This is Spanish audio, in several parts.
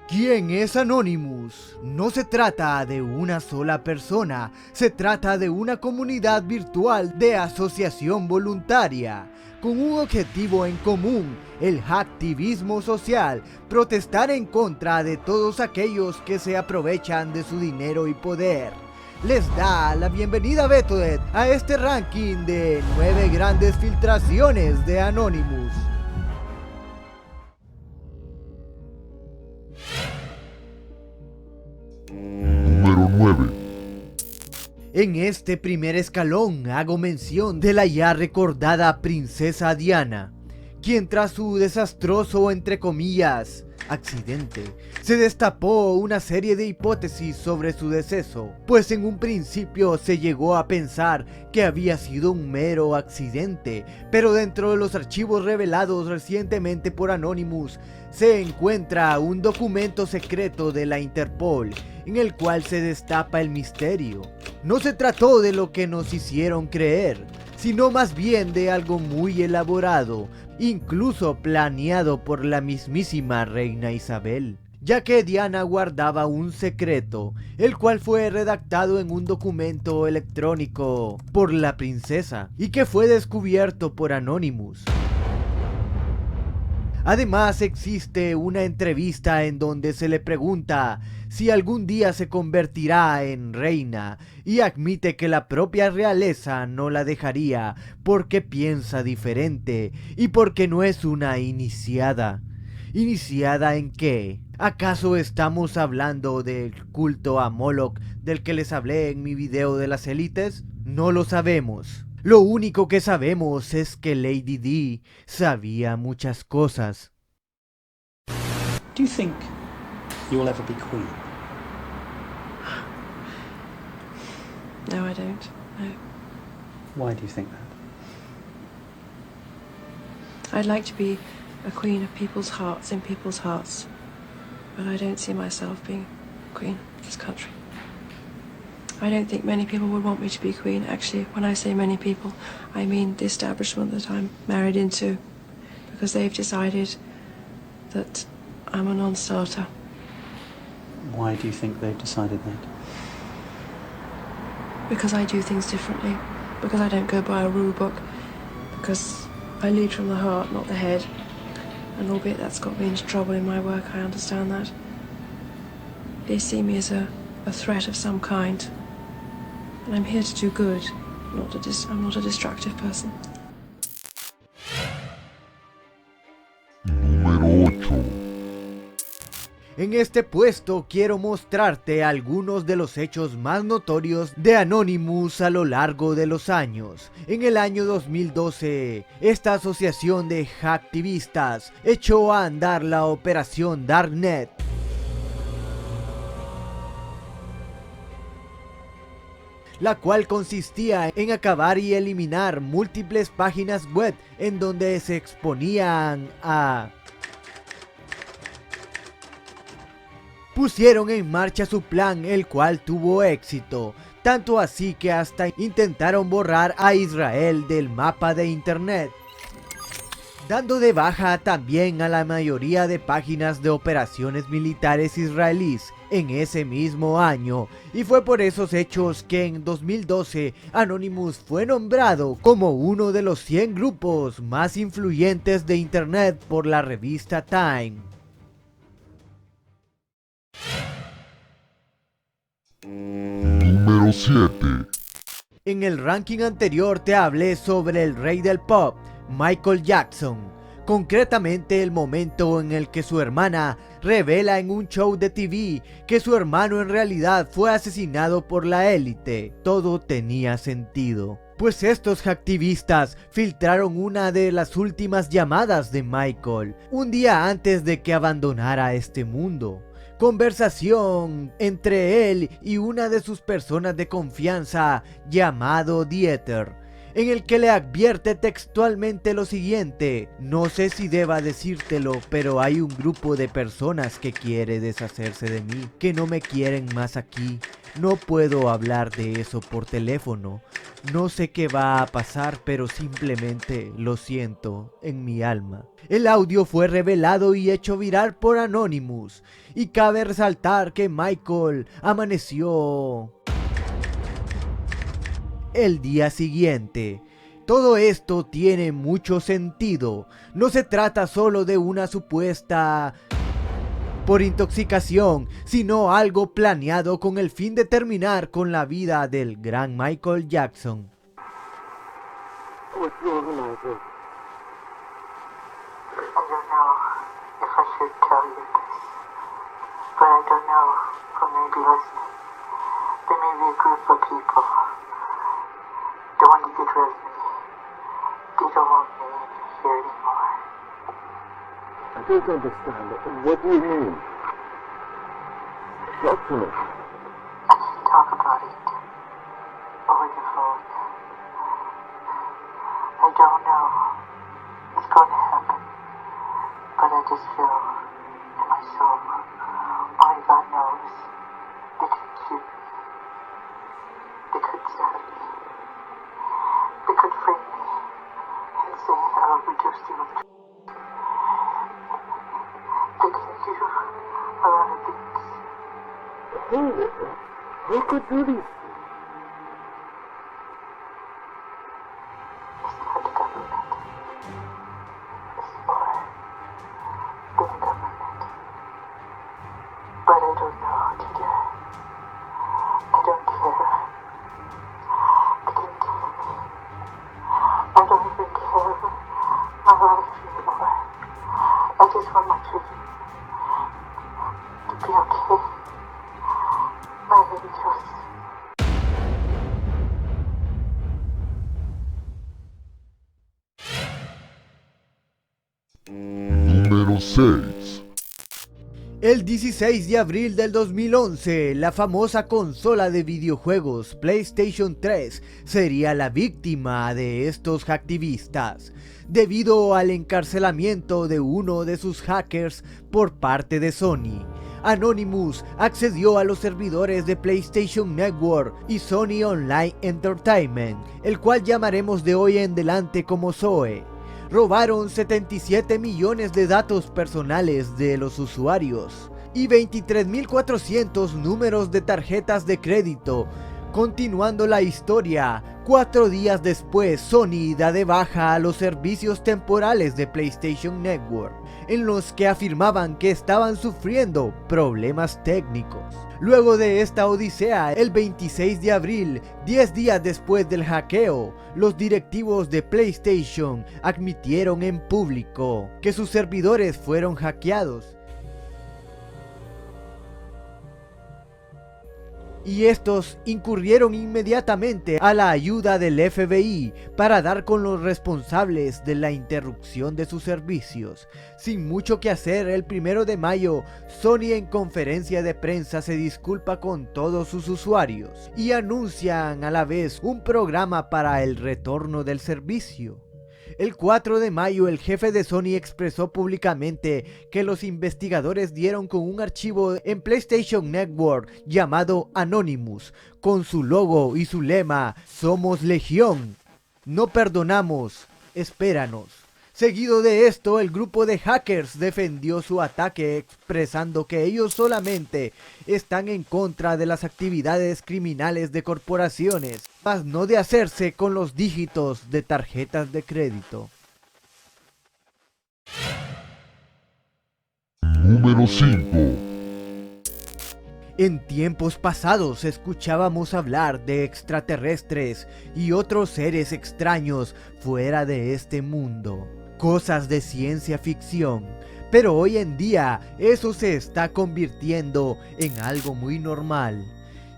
¿Quién es Anonymous? No se trata de una sola persona, se trata de una comunidad virtual de asociación voluntaria, con un objetivo en común, el hacktivismo social, protestar en contra de todos aquellos que se aprovechan de su dinero y poder. Les da la bienvenida Betoed a este ranking de 9 grandes filtraciones de Anonymous. Número 9. En este primer escalón hago mención de la ya recordada princesa Diana, quien tras su desastroso, entre comillas, accidente, se destapó una serie de hipótesis sobre su deceso, pues en un principio se llegó a pensar que había sido un mero accidente, pero dentro de los archivos revelados recientemente por Anonymous se encuentra un documento secreto de la Interpol en el cual se destapa el misterio. No se trató de lo que nos hicieron creer, sino más bien de algo muy elaborado, incluso planeado por la mismísima reina Isabel, ya que Diana guardaba un secreto, el cual fue redactado en un documento electrónico por la princesa y que fue descubierto por Anonymous. Además existe una entrevista en donde se le pregunta si algún día se convertirá en reina y admite que la propia realeza no la dejaría porque piensa diferente y porque no es una iniciada. ¿Iniciada en qué? ¿Acaso estamos hablando del culto a Moloch del que les hablé en mi video de las élites? No lo sabemos. Lo único que sabemos es que Lady Di sabía muchas cosas. Do you think you'll ever be queen? No, I don't. No. Why do you think that? I'd like to be a queen of people's hearts, in people's hearts. But I don't see myself being queen of this country. I don't think many people would want me to be queen. Actually, when I say many people, I mean the establishment that I'm married into. Because they've decided that I'm a non-starter. Why do you think they've decided that? Because I do things differently. Because I don't go by a rule book. Because I lead from the heart, not the head. And albeit that's got me into trouble in my work, I understand that. They see me as a threat of some kind. And I'm here to do good. I'm not a destructive person. Número 8. En este puesto quiero mostrarte algunos de los hechos más notorios de Anonymous a lo largo de los años. En el año 2012, esta asociación de hacktivistas echó a andar la operación Darknet, la cual consistía en acabar y eliminar múltiples páginas web en donde se exponían a... Pusieron en marcha su plan, el cual tuvo éxito, tanto así que hasta intentaron borrar a Israel del mapa de internet, dando de baja también a la mayoría de páginas de operaciones militares israelíes en ese mismo año, y fue por esos hechos que en 2012 Anonymous fue nombrado como uno de los 100 grupos más influyentes de internet por la revista Time. Número 7. En el ranking anterior te hablé sobre el rey del pop, Michael Jackson, concretamente el momento en el que su hermana revela en un show de TV que su hermano en realidad fue asesinado por la élite. Todo tenía sentido, pues estos hacktivistas filtraron una de las últimas llamadas de Michael, un día antes de que abandonara este mundo. Conversación entre él y una de sus personas de confianza llamado Dieter, en el que le advierte textualmente lo siguiente: no sé si deba decírtelo, pero hay un grupo de personas que quiere deshacerse de mí, que no me quieren más aquí. No puedo hablar de eso por teléfono. No sé qué va a pasar, pero simplemente lo siento en mi alma. El audio fue revelado y hecho viral por Anonymous, y cabe resaltar que Michael amaneció el día siguiente. Todo esto tiene mucho sentido. No se trata solo de una supuesta por intoxicación, sino algo planeado con el fin de terminar con la vida del gran Michael Jackson. What's wrong, Michael? I don't know if I should tell you this, but I don't know who may be listening. There may be a group of people that want to get rid of me. They don't want me here anymore. I don't understand. What do you mean? Talk to me. I can't talk about it over the phone. I don't know what's going to happen, but I just feel in my soul, only God knows, they could shoot me. They could stab me. They could frame me and say I will reduce you with they can do a lot of things. Who could do this? It's not the government. It's more than the government. But I don't know what to do. I don't care. They can kill me. I don't even care my life anymore. I just want my children to be okay. My angels. Número 6. El 16 de abril del 2011, la famosa consola de videojuegos PlayStation 3 sería la víctima de estos activistas, debido al encarcelamiento de uno de sus hackers por parte de Sony. Anonymous accedió a los servidores de PlayStation Network y Sony Online Entertainment, el cual llamaremos de hoy en adelante como SOE. Robaron 77 millones de datos personales de los usuarios y 23.400 números de tarjetas de crédito. Continuando la historia, 4 días después Sony da de baja a los servicios temporales de PlayStation Network, en los que afirmaban que estaban sufriendo problemas técnicos. Luego de esta odisea, el 26 de abril, 10 días después del hackeo, los directivos de PlayStation admitieron en público que sus servidores fueron hackeados. Y estos incurrieron inmediatamente a la ayuda del FBI para dar con los responsables de la interrupción de sus servicios. Sin mucho que hacer, el 1 de mayo, Sony en conferencia de prensa se disculpa con todos sus usuarios y anuncian a la vez un programa para el retorno del servicio. El 4 de mayo, el jefe de Sony expresó públicamente que los investigadores dieron con un archivo en PlayStation Network llamado Anonymous, con su logo y su lema: "Somos Legión, no perdonamos, espéranos". Seguido de esto, el grupo de hackers defendió su ataque expresando que ellos solamente están en contra de las actividades criminales de corporaciones, mas no de hacerse con los dígitos de tarjetas de crédito. Número 5. En tiempos pasados escuchábamos hablar de extraterrestres y otros seres extraños fuera de este mundo. Cosas de ciencia ficción, pero hoy en día eso se está convirtiendo en algo muy normal.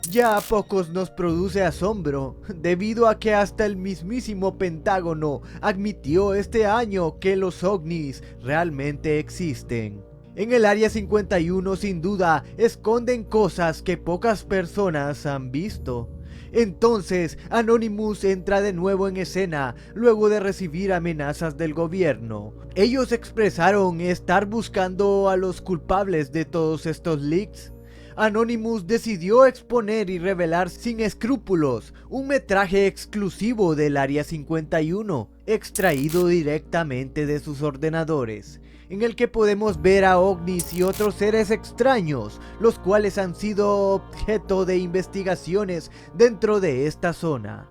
Ya a pocos nos produce asombro, debido a que hasta el mismísimo Pentágono admitió este año que los ovnis realmente existen. En el Área 51 sin duda esconden cosas que pocas personas han visto. Entonces, Anonymous entra de nuevo en escena luego de recibir amenazas del gobierno. Ellos expresaron estar buscando a los culpables de todos estos leaks. Anonymous decidió exponer y revelar sin escrúpulos un metraje exclusivo del Área 51, extraído directamente de sus ordenadores, en el que podemos ver a ovnis y otros seres extraños, los cuales han sido objeto de investigaciones dentro de esta zona.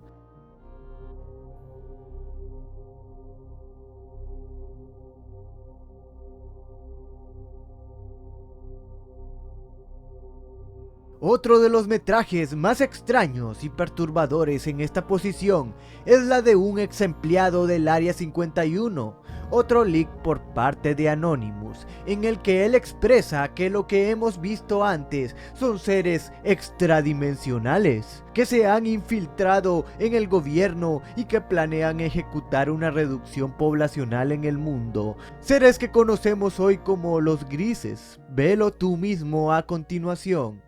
Otro de los metrajes más extraños y perturbadores en esta posición es la de un ex empleado del Área 51, otro leak por parte de Anonymous, en el que él expresa que lo que hemos visto antes son seres extradimensionales, que se han infiltrado en el gobierno y que planean ejecutar una reducción poblacional en el mundo, seres que conocemos hoy como los grises. Velo tú mismo a continuación.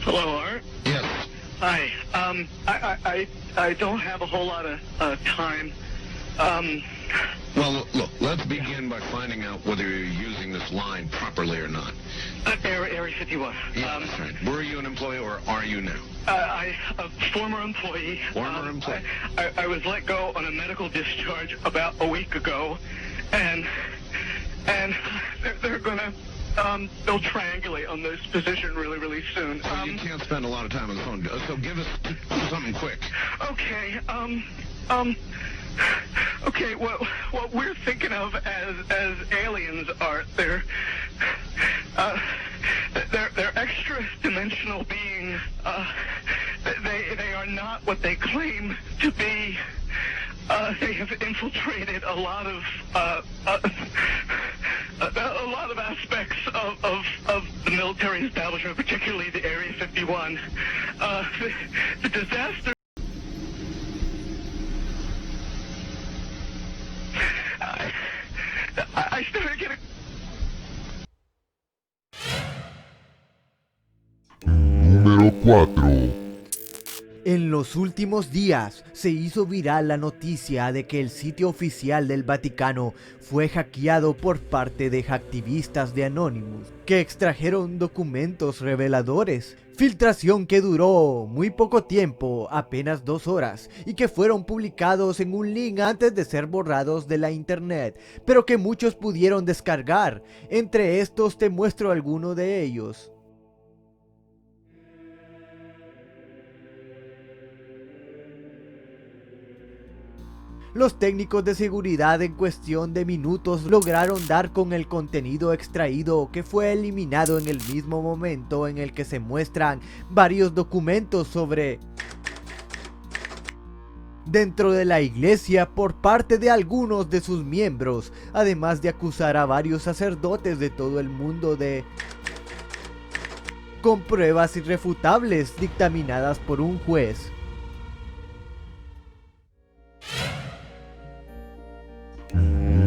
Hello, Art. Yes. Hi. I don't have a whole lot of time. Well, look, let's begin by finding out whether you're using this line properly or not. Area 51. Yeah, that's right. Were you an employee or are you now? A former employee. Former employee. I was let go on a medical discharge about a week ago, and they're gonna they'll triangulate on this position really soon. So you can't spend a lot of time on the phone, so give us something quick. Okay, okay, what we're thinking of as aliens are they're extra-dimensional beings. They are not what they claim to be. They have infiltrated a lot of aspects of the military establishment, particularly the Area 51. The disaster. I started getting. Número 4. En los últimos días se hizo viral la noticia de que el sitio oficial del Vaticano fue hackeado por parte de hacktivistas de Anonymous, que extrajeron documentos reveladores, filtración que duró muy poco tiempo, apenas 2 horas, y que fueron publicados en un link antes de ser borrados de la internet, pero que muchos pudieron descargar. Entre estos te muestro alguno de ellos. Los técnicos de seguridad en cuestión de minutos lograron dar con el contenido extraído, que fue eliminado en el mismo momento en el que se muestran varios documentos sobre dentro de la iglesia por parte de algunos de sus miembros, además de acusar a varios sacerdotes de todo el mundo con pruebas irrefutables dictaminadas por un juez.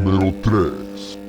Número 3.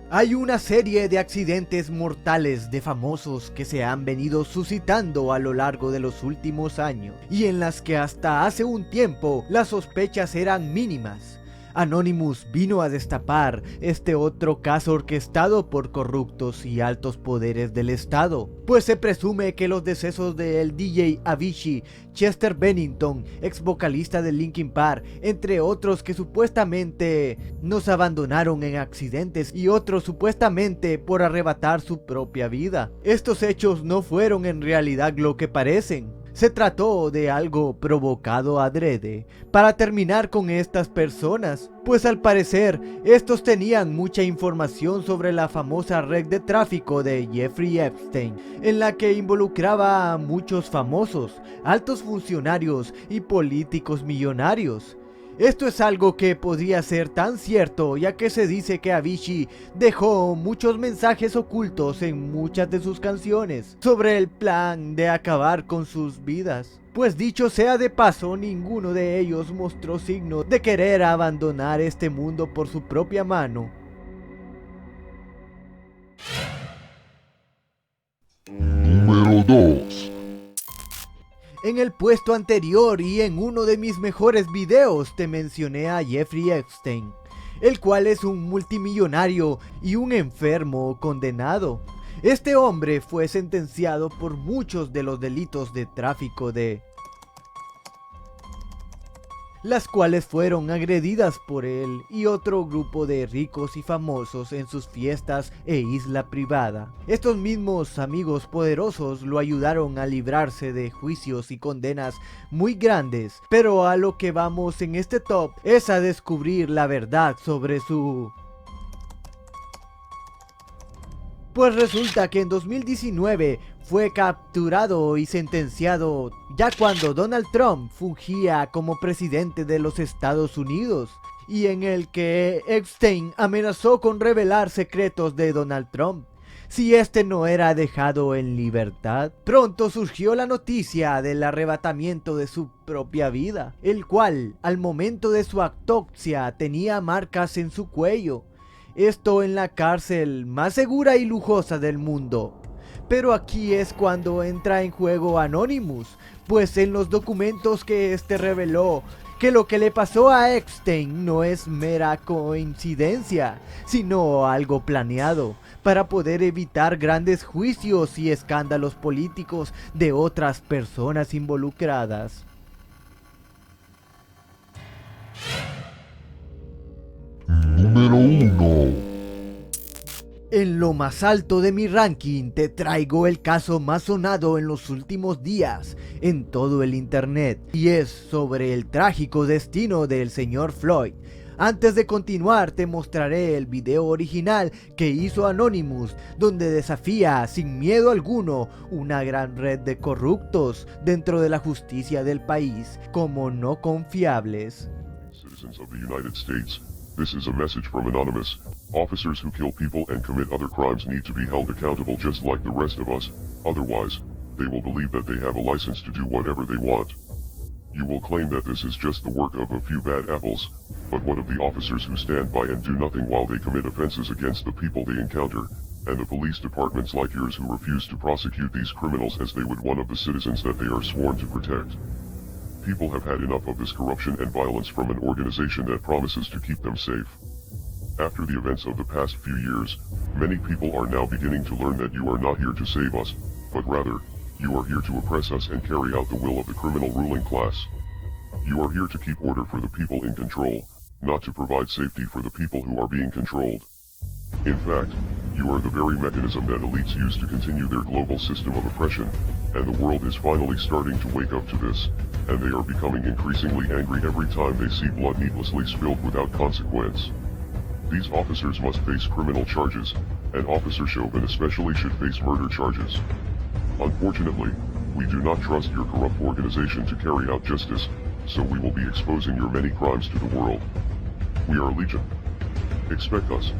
Hay una serie de accidentes mortales de famosos que se han venido suscitando a lo largo de los últimos años, y en las que hasta hace un tiempo las sospechas eran mínimas. Anonymous vino a destapar este otro caso orquestado por corruptos y altos poderes del estado, pues se presume que los decesos del DJ Avicii, Chester Bennington, ex vocalista de Linkin Park, entre otros que supuestamente nos abandonaron en accidentes y otros supuestamente por arrebatar su propia vida. Estos hechos no fueron en realidad lo que parecen. Se trató de algo provocado adrede para terminar con estas personas, pues al parecer estos tenían mucha información sobre la famosa red de tráfico de Jeffrey Epstein, en la que involucraba a muchos famosos, altos funcionarios y políticos millonarios. Esto es algo que podría ser tan cierto, ya que se dice que Avicii dejó muchos mensajes ocultos en muchas de sus canciones sobre el plan de acabar con sus vidas. Pues dicho sea de paso, ninguno de ellos mostró signo de querer abandonar este mundo por su propia mano. Número 2. En el puesto anterior y en uno de mis mejores videos te mencioné a Jeffrey Epstein, el cual es un multimillonario y un enfermo condenado. Este hombre fue sentenciado por muchos de los delitos de tráfico de las cuales fueron agredidas por él y otro grupo de ricos y famosos en sus fiestas e isla privada. Estos mismos amigos poderosos lo ayudaron a librarse de juicios y condenas muy grandes, pero a lo que vamos en este top es a descubrir la verdad sobre su... Pues resulta que en 2019 fue capturado y sentenciado ya cuando Donald Trump fungía como presidente de los Estados Unidos, y en el que Epstein amenazó con revelar secretos de Donald Trump si este no era dejado en libertad. Pronto surgió la noticia del arrebatamiento de su propia vida, el cual al momento de su autopsia tenía marcas en su cuello. Esto en la cárcel más segura y lujosa del mundo. Pero aquí es cuando entra en juego Anonymous, pues en los documentos que este reveló que lo que le pasó a Epstein no es mera coincidencia, sino algo planeado para poder evitar grandes juicios y escándalos políticos de otras personas involucradas. Número 1. En lo más alto de mi ranking te traigo el caso más sonado en los últimos días en todo el internet, y es sobre el trágico destino del señor Floyd. Antes de continuar te mostraré el video original que hizo Anonymous, donde desafía sin miedo alguno una gran red de corruptos dentro de la justicia del país como no confiables. Citizens of the United States, this is a message from Anonymous. Officers who kill people and commit other crimes need to be held accountable just like the rest of us, otherwise, they will believe that they have a license to do whatever they want. You will claim that this is just the work of a few bad apples, but what of the officers who stand by and do nothing while they commit offenses against the people they encounter, and the police departments like yours who refuse to prosecute these criminals as they would one of the citizens that they are sworn to protect? People have had enough of this corruption and violence from an organization that promises to keep them safe. After the events of the past few years, many people are now beginning to learn that you are not here to save us, but rather, you are here to oppress us and carry out the will of the criminal ruling class. You are here to keep order for the people in control, not to provide safety for the people who are being controlled. In fact, you are the very mechanism that elites use to continue their global system of oppression, and the world is finally starting to wake up to this, and they are becoming increasingly angry every time they see blood needlessly spilled without consequence. These officers must face criminal charges, and Officer Chauvin especially should face murder charges. Unfortunately, we do not trust your corrupt organization to carry out justice, so we will be exposing your many crimes to the world. We are Legion. Expect us.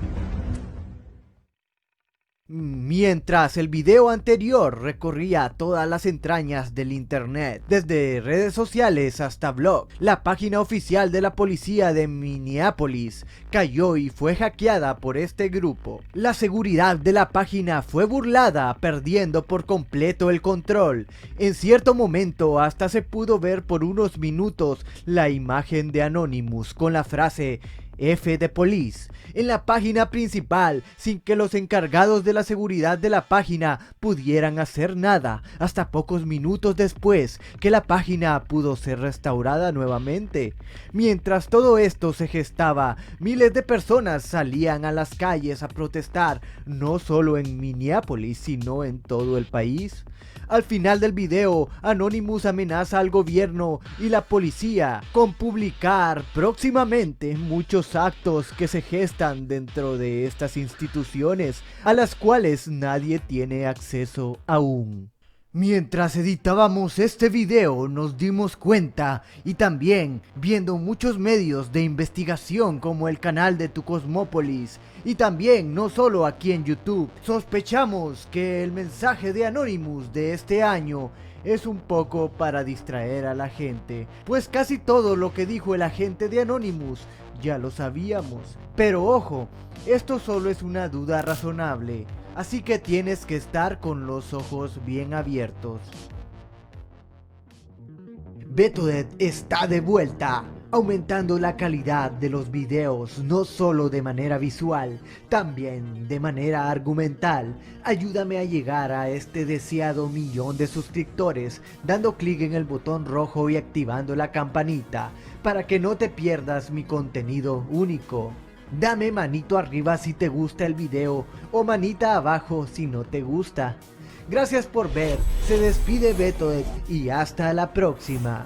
Mientras el video anterior recorría todas las entrañas del internet, desde redes sociales hasta blog, la página oficial de la policía de Minneapolis cayó y fue hackeada por este grupo. La seguridad de la página fue burlada, perdiendo por completo el control. En cierto momento hasta se pudo ver por unos minutos la imagen de Anonymous con la frase F de Police en la página principal, sin que los encargados de la seguridad de la página pudieran hacer nada, hasta pocos minutos después que la página pudo ser restaurada nuevamente. Mientras todo esto se gestaba, miles de personas salían a las calles a protestar, no solo en Minneapolis, sino en todo el país. Al final del video, Anonymous amenaza al gobierno y la policía con publicar próximamente muchos actos que se gestan dentro de estas instituciones, a las cuales nadie tiene acceso aún. Mientras editábamos este video nos dimos cuenta, y también viendo muchos medios de investigación como el canal de Tu Cosmópolis, y también no solo aquí en YouTube, sospechamos que el mensaje de Anonymous de este año es un poco para distraer a la gente, pues casi todo lo que dijo el agente de Anonymous ya lo sabíamos. Pero ojo, esto solo es una duda razonable, así que tienes que estar con los ojos bien abiertos. Betodet está de vuelta, aumentando la calidad de los videos no solo de manera visual, también de manera argumental. Ayúdame a llegar a este deseado 1.000.000 de suscriptores dando clic en el botón rojo y activando la campanita para que no te pierdas mi contenido único. Dame manito arriba si te gusta el video o manita abajo si no te gusta. Gracias por ver, se despide Betodet y hasta la próxima.